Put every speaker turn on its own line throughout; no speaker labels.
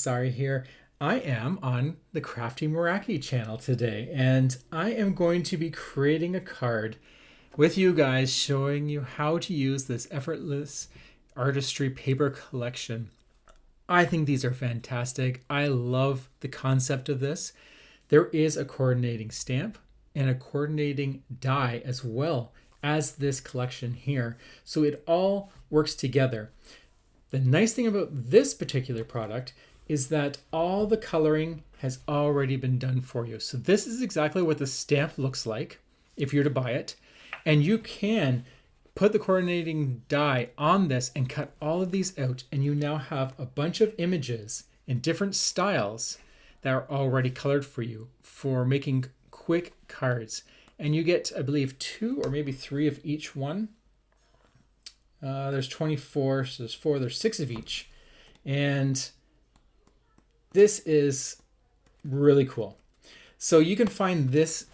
Sorry here. I am on the Crafty Meraki channel today, and I am going to be creating a card with you guys showing you how to use this Effortless Artistry paper collection. I think these are fantastic. I love the concept of this. There is a coordinating stamp and a coordinating die as well as this collection here. So it all works together. The nice thing about this particular product is that all the coloring has already been done for you. So this is exactly what the stamp looks like if you're to buy it. And you can put the coordinating die on this and cut all of these out, and you now have a bunch of images in different styles that are already colored for you for making quick cards. And you get, I believe, 2 or maybe 3 of each one. There's 24, so there's 4, there's 6 of each. And this is really cool. So you can find this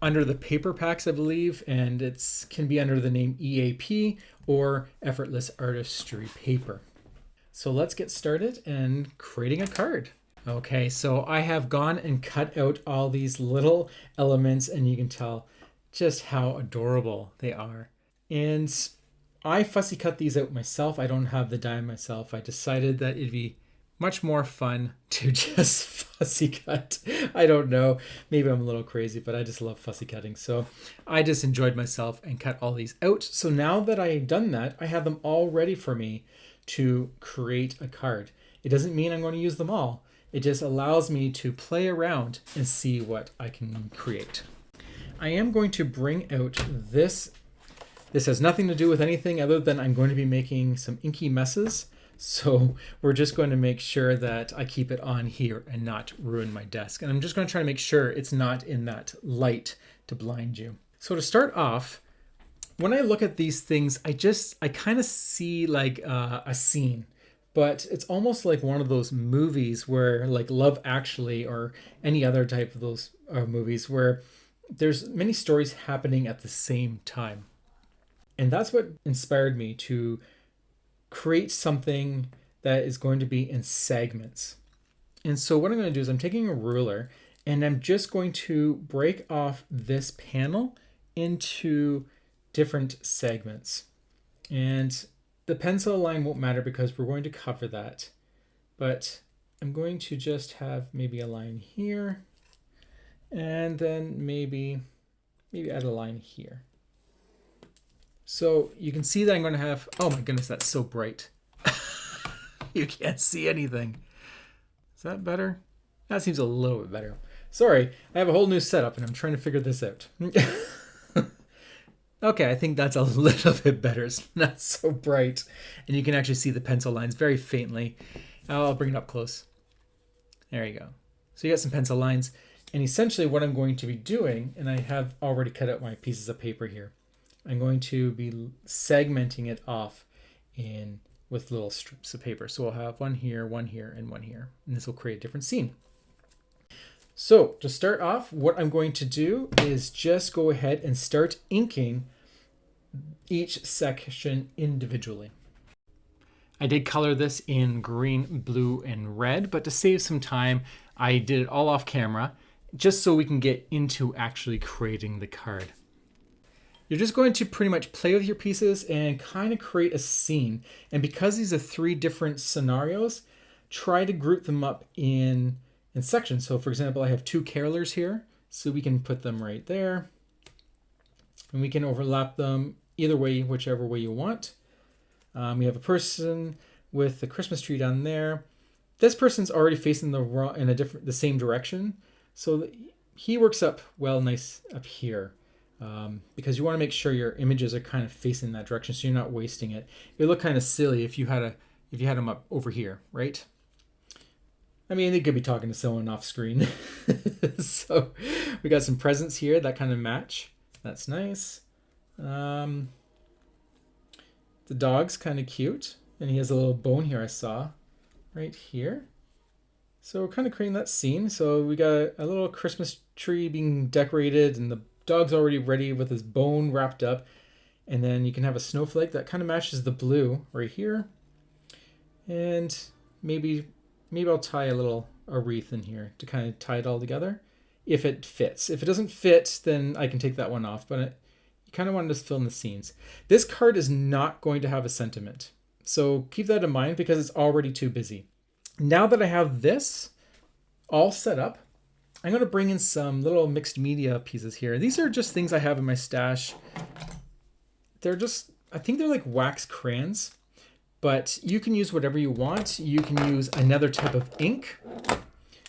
under the paper packs, I believe, and it can be under the name EAP or Effortless Artistry Paper. So let's get started and creating a card. Okay, so I have gone and cut out all these little elements, and you can tell just how adorable they are. And I fussy cut these out myself. I don't have the die myself. I decided that it'd be much more fun to just fussy cut. I don't know. Maybe I'm a little crazy, but I just love fussy cutting. So I just enjoyed myself and cut all these out. So now that I've done that, I have them all ready for me to create a card. It doesn't mean I'm going to use them all. It just allows me to play around and see what I can create. I am going to bring out this. This has nothing to do with anything other than I'm going to be making some inky messes. So we're just going to make sure that I keep it on here and not ruin my desk. And I'm just going to try to make sure it's not in that light to blind you. So to start off, when I look at these things, I kind of see like a scene, but it's almost like one of those movies where like Love Actually or any other type of those movies where there's many stories happening at the same time. And that's what inspired me to create something that is going to be in segments. And so what I'm going to do is I'm taking a ruler and I'm just going to break off this panel into different segments. And the pencil line won't matter because we're going to cover that. But I'm going to just have maybe a line here and then maybe add a line here. So you can see that I'm going to have, oh my goodness, that's so bright. You can't see anything. Is that better? That seems a little bit better. Sorry, I have a whole new setup and I'm trying to figure this out. Okay, I think that's a little bit better. It's not so bright. And you can actually see the pencil lines very faintly. I'll bring it up close. There you go. So you got some pencil lines. And essentially what I'm going to be doing, and I have already cut out my pieces of paper here, I'm going to be segmenting it off with little strips of paper. So we'll have one here, and one here. And this will create a different scene. So to start off, what I'm going to do is just go ahead and start inking each section individually. I did color this in green, blue, and red, but to save some time, I did it all off camera just so we can get into actually creating the card. You're just going to pretty much play with your pieces and kind of create a scene. And because these are 3 different scenarios, try to group them up in sections. So for example, I have 2 carolers here, so we can put them right there. And we can overlap them either way, whichever way you want. We have a person with the Christmas tree down there. This person's already facing the same direction. So he works up well nice up here. Because you want to make sure your images are kind of facing that direction so you're not wasting it. It would look kind of silly if you had them up over here, right? I mean, they could be talking to someone off screen. So we got some presents here that kind of match. That's nice. The dog's kind of cute, and he has a little bone here I saw right here. So we're kind of creating that scene. So we got a little Christmas tree being decorated, and the dog's already ready with his bone wrapped up. And then you can have a snowflake that kind of matches the blue right here. And maybe maybe I'll tie a wreath in here to kind of tie it all together if it fits. If it doesn't fit, then I can take that one off, but you kind of want to just fill in the scenes. This card is not going to have a sentiment, so keep that in mind because it's already too busy. Now that I have this all set up, I'm going to bring in some little mixed media pieces here. These are just things I have in my stash. They're just, I think they're like wax crayons, but you can use whatever you want. You can use another type of ink.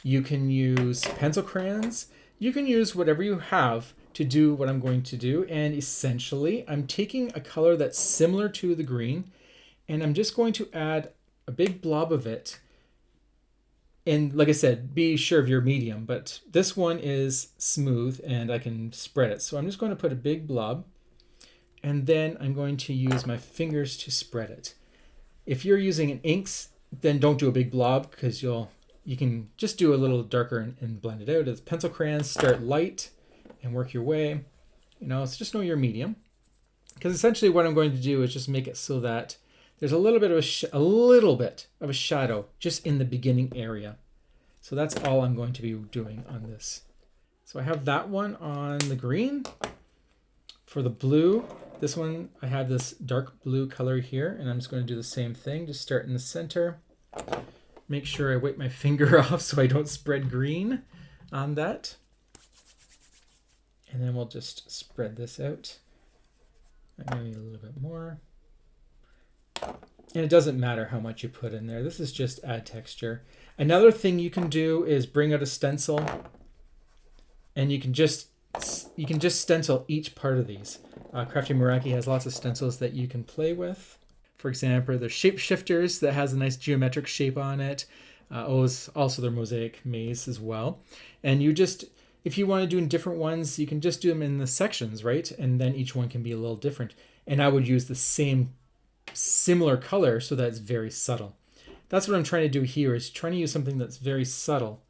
You can use pencil crayons. You can use whatever you have to do what I'm going to do. And essentially, I'm taking a color that's similar to the green, and I'm just going to add a big blob of it. And like I said, be sure of your medium, but this one is smooth and I can spread it. So I'm just going to put a big blob, and then I'm going to use my fingers to spread it. If you're using an inks, then don't do a big blob because you can just do a little darker and blend it out. As pencil crayons, start light and work your way. So just know your medium. Because essentially what I'm going to do is just make it so that there's a little bit of a shadow just in the beginning area. So that's all I'm going to be doing on this. So I have that one on the green. For the blue, this one, I have this dark blue color here, and I'm just going to do the same thing. Just start in the center. Make sure I wipe my finger off so I don't spread green on that. And then we'll just spread this out. Maybe a little bit more. And it doesn't matter how much you put in there. This is just add texture. Another thing you can do is bring out a stencil, and you can just stencil each part of these. Crafty Meraki has lots of stencils that you can play with. For example, there's shapeshifters that has a nice geometric shape on it. Also their mosaic maze as well. And if you want to do in different ones, you can just do them in the sections, right? And then each one can be a little different. And I would use the similar color so that it's very subtle. That's what I'm trying to do here, is trying to use something that's very subtle,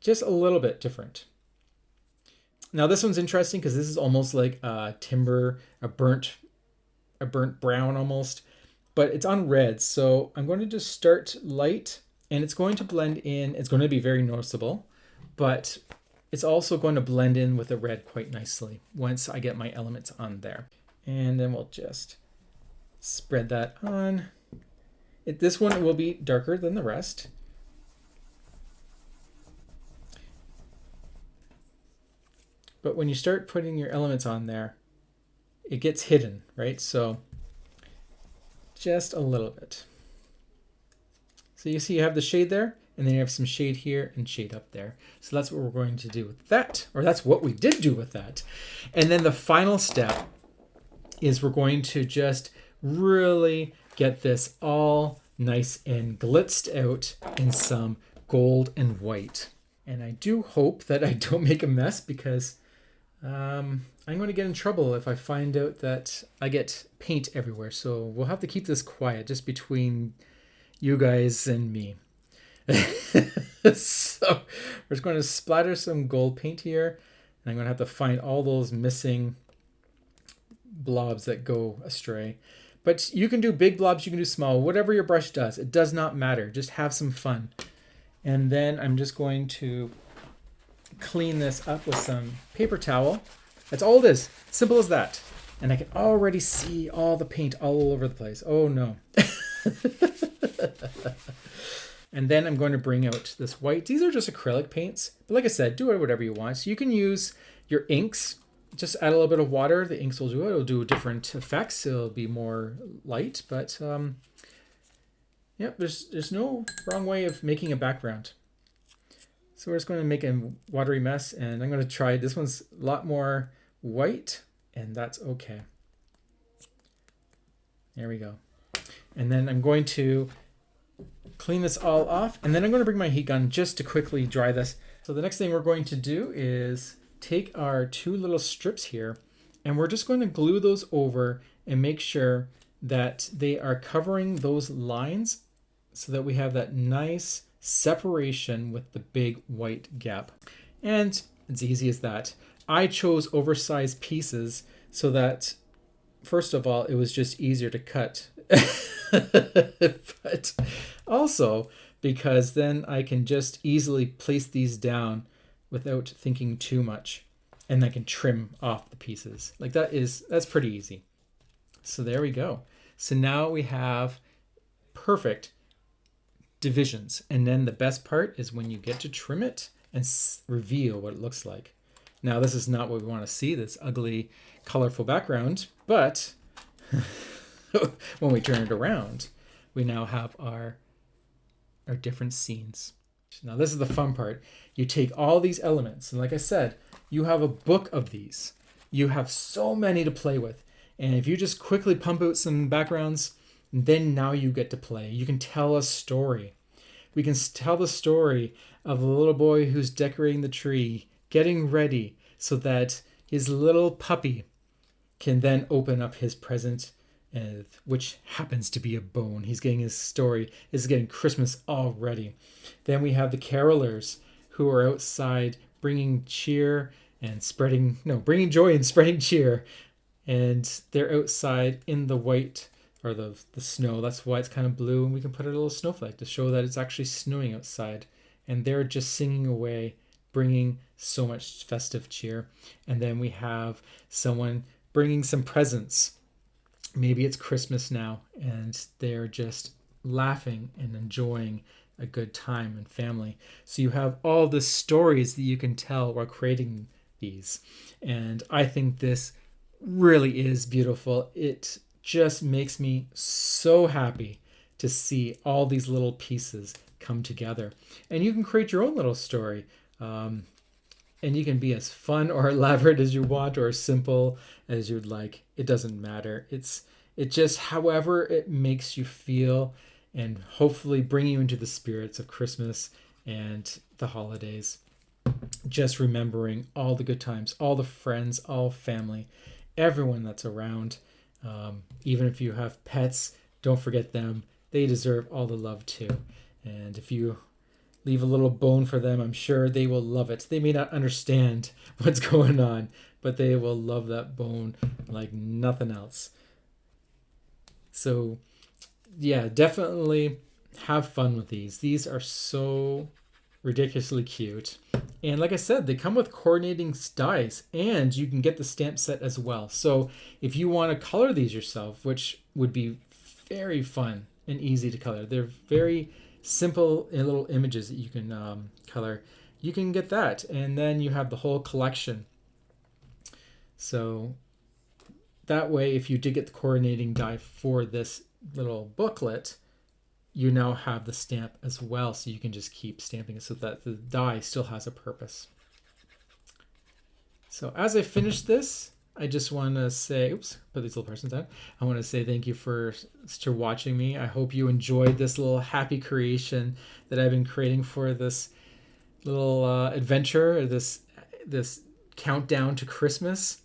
just a little bit different. Now this one's interesting because this is almost like a timber, a burnt brown almost, but it's on red. So I'm going to just start light, and it's going to blend in. It's going to be very noticeable, but it's also going to blend in with the red quite nicely once I get my elements on there. And then we'll just spread that on. This one will be darker than the rest. But when you start putting your elements on there, it gets hidden, right? So just a little bit. So you see you have the shade there, and then you have some shade here and shade up there. So that's what we're going to do with that, or that's what we did do with that. And then the final step is we're going to just really get this all nice and glitzed out in some gold and white. And I do hope that I don't make a mess, because I'm going to get in trouble if I find out that I get paint everywhere. So we'll have to keep this quiet, just between you guys and me. So we're just going to splatter some gold paint here, and I'm going to have to find all those missing blobs that go astray. But you can do big blobs, you can do small, whatever your brush does. It does not matter. Just have some fun. And then I'm just going to clean this up with some paper towel. That's all it is. Simple as that. And I can already see all the paint all over the place. Oh no. And then I'm going to bring out this white. These are just acrylic paints, but like I said, do it whatever you want. So you can use your inks. Just add a little bit of water. The inks will do it. It'll do different effects. It'll be more light, but yeah, there's no wrong way of making a background. So we're just going to make a watery mess, and I'm going to try, this one's a lot more white, and that's okay. There we go. And then I'm going to clean this all off, and then I'm going to bring my heat gun just to quickly dry this. So the next thing we're going to do is take our two little strips here, and we're just going to glue those over and make sure that they are covering those lines so that we have that nice separation with the big white gap. And it's easy as that. I chose oversized pieces so that, first of all, it was just easier to cut. But also because then I can just easily place these down without thinking too much, and I can trim off the pieces. Like that's pretty easy. So there we go. So now we have perfect divisions, and then the best part is when you get to trim it and reveal what it looks like. Now this is not what we want to see, this ugly colorful background, but when we turn it around, we now have our different scenes. Now this is the fun part. You take all these elements, and like I said, you have a book of these. You have so many to play with. And if you just quickly pump out some backgrounds, then now you get to play. You can tell a story. We can tell the story of a little boy who's decorating the tree, getting ready so that his little puppy can then open up his present, which happens to be a bone. He's getting his story. It's getting Christmas already. Then we have the carolers who are outside bringing cheer and bringing joy and spreading cheer. And they're outside in the white or the snow. That's why it's kind of blue. And we can put a little snowflake to show that it's actually snowing outside. And they're just singing away, bringing so much festive cheer. And then we have someone bringing some presents. Maybe it's Christmas now, and they're just laughing and enjoying a good time and family. So you have all the stories that you can tell while creating these. And I think this really is beautiful. It just makes me so happy to see all these little pieces come together. And you can create your own little story. And you can be as fun or elaborate as you want, or as simple as you'd like. It doesn't matter. It just however it makes you feel, and hopefully bring you into the spirits of Christmas and the holidays. Just remembering all the good times, all the friends, all family, everyone that's around. Even if you have pets, don't forget them. They deserve all the love too. And if you leave a little bone for them, I'm sure they will love it. They may not understand what's going on, but they will love that bone like nothing else. So yeah, definitely have fun with these. These are so ridiculously cute. And like I said, they come with coordinating dies, and you can get the stamp set as well. So if you want to color these yourself, which would be very fun and easy to color, they're very simple little images that you can color. You can get that, and then you have the whole collection. So that way, if you did get the coordinating die for this little booklet, you now have the stamp as well, so you can just keep stamping it so that the die still has a purpose. So as I finish this, I just want to say, put these little persons down. I want to say thank you for watching me. I hope you enjoyed this little happy creation that I've been creating for this little adventure, this countdown to Christmas.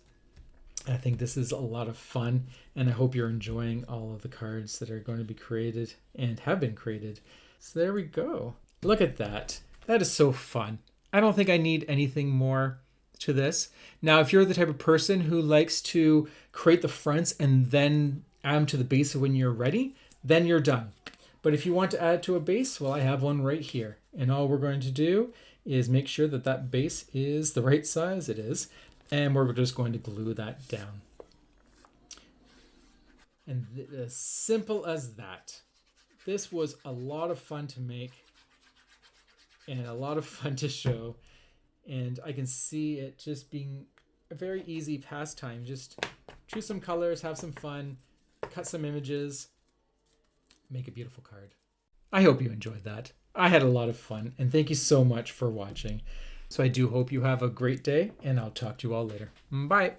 I think this is a lot of fun, and I hope you're enjoying all of the cards that are going to be created and have been created. So there we go. Look at that. That is so fun. I don't think I need anything more to this. Now, if you're the type of person who likes to create the fronts and then add them to the base when you're ready, then you're done. But if you want to add to a base, well, I have one right here. And all we're going to do is make sure that that base is the right size. It is. And we're just going to glue that down. And as simple as that. This was a lot of fun to make and a lot of fun to show. And I can see it just being a very easy pastime. Just choose some colors, have some fun, cut some images, make a beautiful card. I hope you enjoyed that. I had a lot of fun, and thank you so much for watching. So I do hope you have a great day, and I'll talk to you all later. Bye.